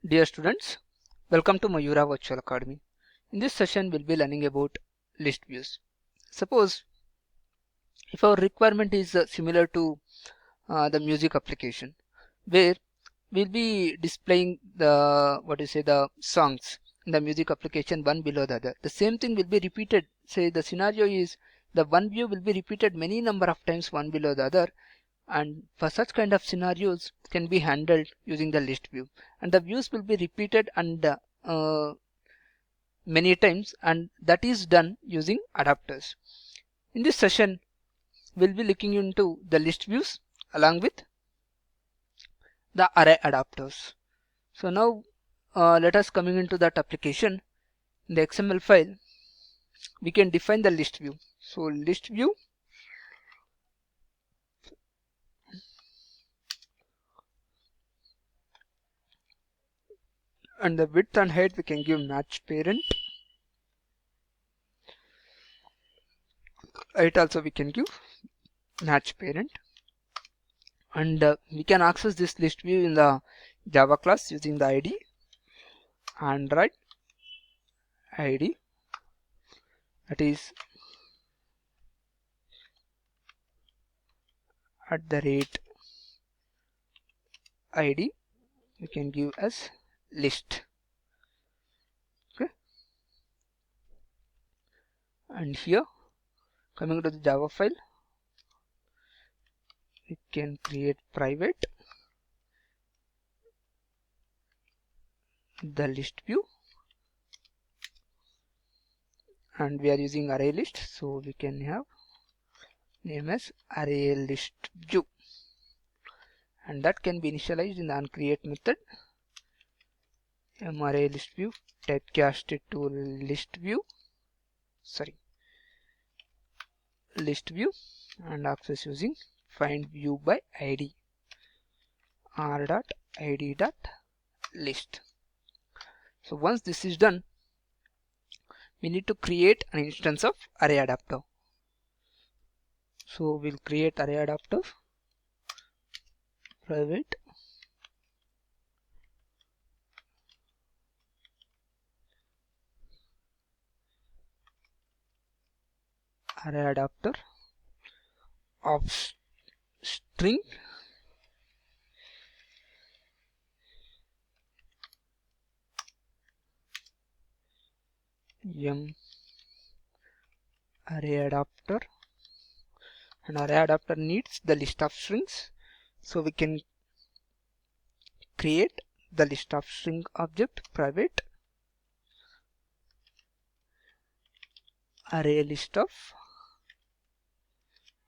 Dear students, welcome to Mayura Virtual Academy. In this session, we'll be learning about list views. Suppose if our requirement is similar to the music application, where we'll be displaying the songs in the music application one below the other. The same thing will be repeated. Say the scenario is the one view will be repeated many number of times one below the other, and for such kind of scenarios can be handled using the list view, and the views will be repeated and many times, and that is done using adapters. In this session we'll be looking into the list views along with the array adapters. So now let us coming into that application. In the XML file we can define the list view. So list view and the width and height we can give match parent. Height also we can give match parent, and we can access this list view in the Java class using the ID Android ID, that is @ ID we can give as list. Okay, and here coming to the Java file we can create private the list view, and we are using array list, so we can have name as array list view, and that can be initialized in the onCreate method. Array list view typecast it to list view and access using find view by id r.id.list. So once this is done, we need to create an instance of array adapter. So we'll create array adapter private array adapter of string array adapter, and array adapter needs the list of strings, so we can create the list of string object private array list of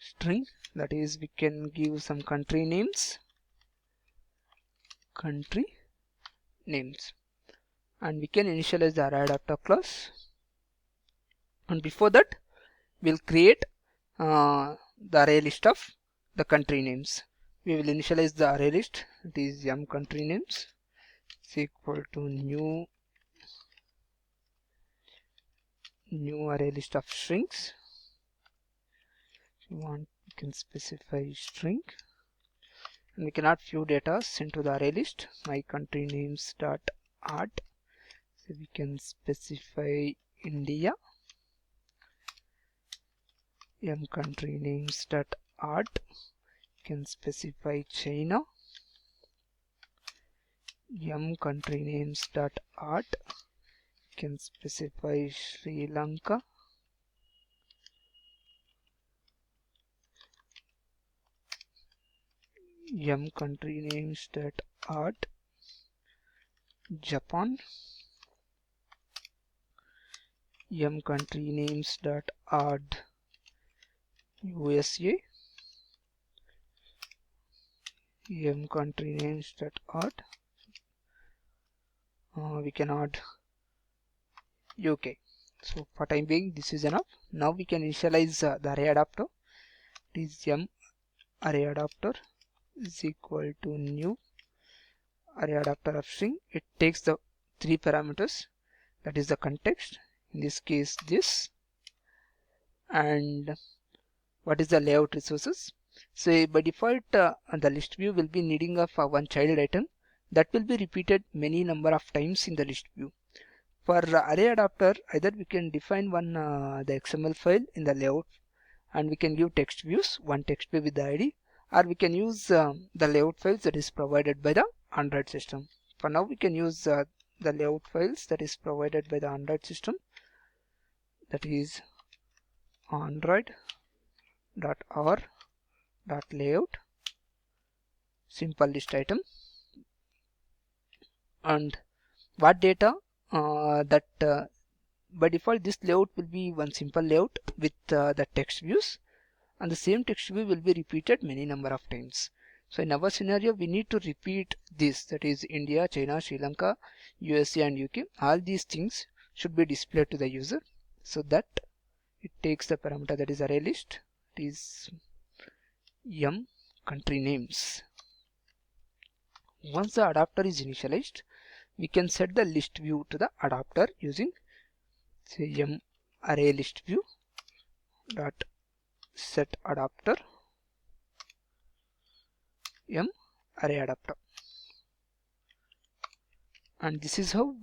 string, that is we can give some country names, and we can initialize the array adapter class, and before that we'll create the array list of the country names. We will initialize the array list, it is country names is equal to new array list of strings. If you want, you can specify string, and we can add few data into the array list. My country names dot add, so we can specify India. Country names dot add, can specify China. Country names dot add, can specify Sri Lanka. Country names dot add Japan. Country names dot add USA. Country names dot add we can add UK. So for time being this is enough. Now we can initialize the array adapter. It is array adapter is equal to new array adapter of string. It takes the three parameters, that is the context, in this case this, and what is the layout resources. So by default the list view will be needing of one child item, that will be repeated many number of times in the list view. For array adapter, either we can define one the XML file in the layout and we can give text views, one text view with the ID, or we can use the layout files that is provided by the Android system. For now we can use the layout files that is provided by the Android system, that is android.r.layout simple list item. And what data that by default this layout will be one simple layout with the text views, and the same text view will be repeated many number of times. So in our scenario we need to repeat this, that is India, China, Sri Lanka, USA and UK. All these things should be displayed to the user, so that it takes the parameter that is array list, it is m country names. Once the adapter is initialized, we can set the list view to the adapter using say m array list view dot set adapter m array adapter, and this is how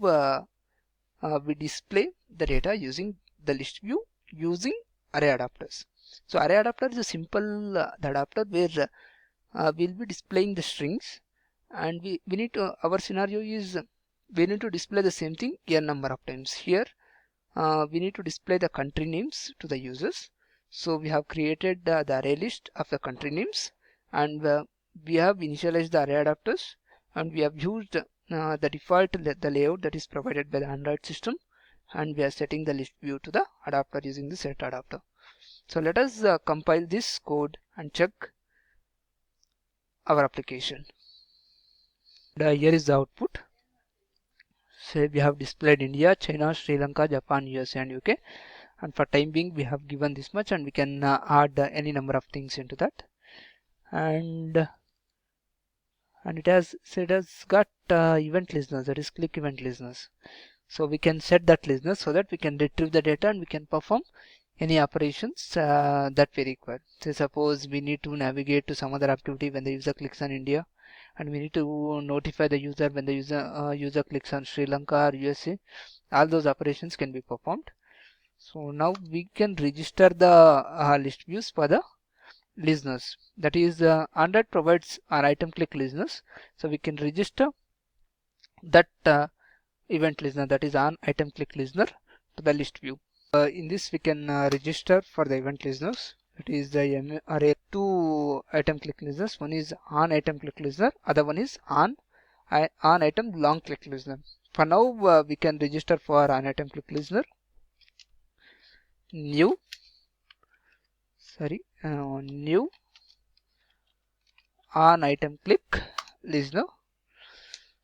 we display the data using the list view using array adapters. So array adapter is a simple the adapter where we'll be displaying the strings, and we need to, our scenario is we need to display the same thing n number of times. Here we need to display the country names to the users. So we have created the array list of the country names, and we have initialized the array adapters, and we have used the default the layout that is provided by the Android system, and we are setting the list view to the adapter using the set adapter. So let us compile this code and check our application. Here is the output. Say we have displayed India, China, Sri Lanka, Japan, USA and UK, and for time being we have given this much, and we can add any number of things into that, and it has got event listeners, that is click event listeners. So we can set that listener so that we can retrieve the data and we can perform any operations that we require. Say suppose we need to navigate to some other activity when the user clicks on India, and we need to notify the user when the user clicks on Sri Lanka or USA. All those operations can be performed. So now we can register the list views for the listeners, that is Android provides an item click listeners, so we can register that event listener, that is on item click listener, to the list view. In this we can register for the event listeners, it is the array two item click listeners. One is on item click listener, other one is on item long click listener. For now we can register for on item click listener, new on item click listener.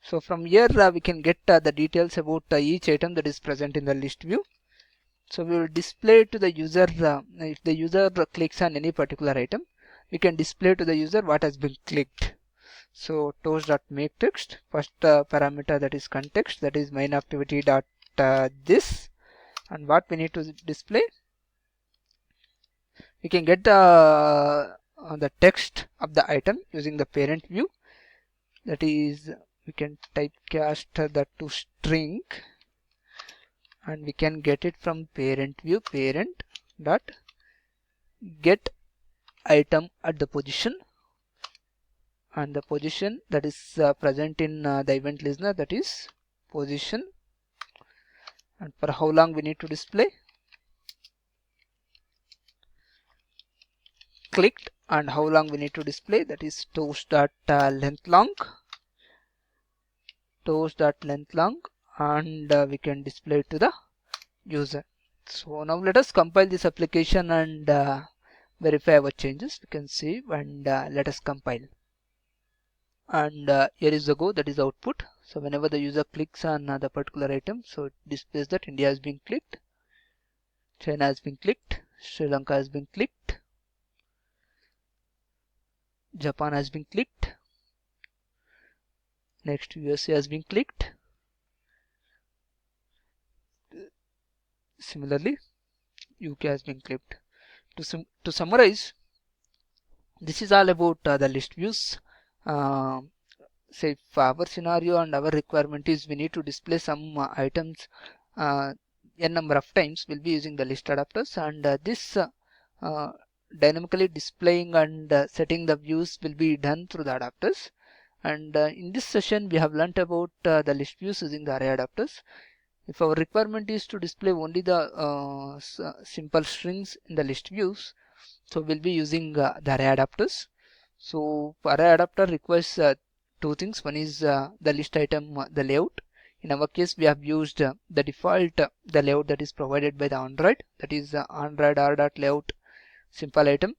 So from here we can get the details about each item that is present in the list view. So we will display to the user if the user clicks on any particular item, we can display to the user what has been clicked. So toast.make text, first parameter that is context, that is main activity dot this, and what we need to display, we can get the text of the item using the parent view, that is we can typecast that to string, and we can get it from parent view, parent dot get item at the position, and the position that is present in the event listener, that is position, and for how long we need to display clicked, and how long we need to display, that is toast.length long, toast.length long, and we can display it to the user. So now let us compile this application and verify our changes. We can save and let us compile, and here is the go, that is the output. So whenever the user clicks on the particular item, so it displays that India has been clicked, China has been clicked, Sri Lanka has been clicked, Japan has been clicked, next USA has been clicked, similarly UK has been clicked. To summarize, this is all about the list views say if our scenario and our requirement is we need to display some items n number of times, we'll be using the list adapters, and this dynamically displaying and setting the views will be done through the adapters. And in this session we have learnt about the list views using the array adapters. If our requirement is to display only the simple strings in the list views, so we'll be using the array adapters. So array adapter requires two things. One is the list item, the layout. In our case, we have used the default the layout that is provided by the Android, that is Android r.layout simple item.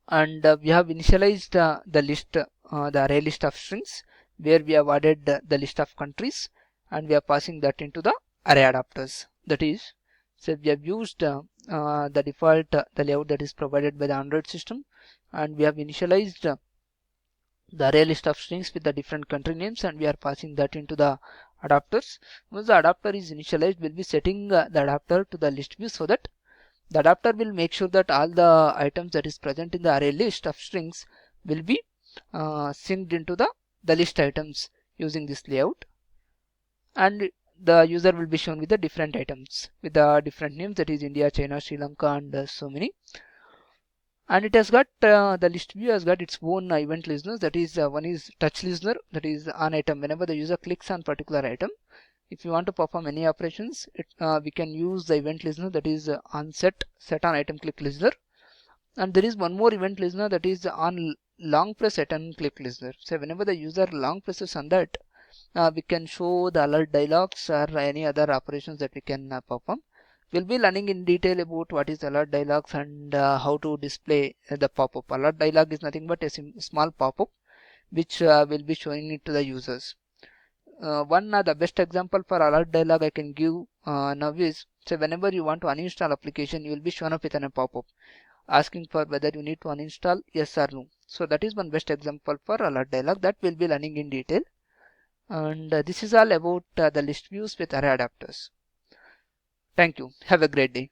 And we have initialized the list, the array list of strings, where we have added the list of countries, and we are passing that into the array adapters. That is, so we have used the default the layout that is provided by the Android system, and we have initialized the array list of strings with the different country names, and we are passing that into the adapters. Once the adapter is initialized, we'll be setting the adapter to the list view, so that the adapter will make sure that all the items that is present in the array list of strings will be synced into the list items using this layout, and the user will be shown with the different items with the different names, that is India, China, Sri Lanka, and so many. And it has got the list view has got its own event listeners, that is one is touch listener, that is on item. Whenever the user clicks on particular item, if you want to perform any operations, we can use the event listener, that is on set on item click listener. And there is one more event listener, that is on long press item click listener. So whenever the user long presses on that, we can show the alert dialogues or any other operations that we can perform. We'll be learning in detail about what is alert dialogues and how to display the pop-up. Alert dialog is nothing but a small pop-up which will be showing it to the users. The best example for alert dialog I can give now is, so whenever you want to uninstall application, you will be shown up with a pop-up asking for whether you need to uninstall, yes or no. So that is one best example for alert dialog that we'll be learning in detail. And this is all about the list views with array adapters. Thank you. Have a great day.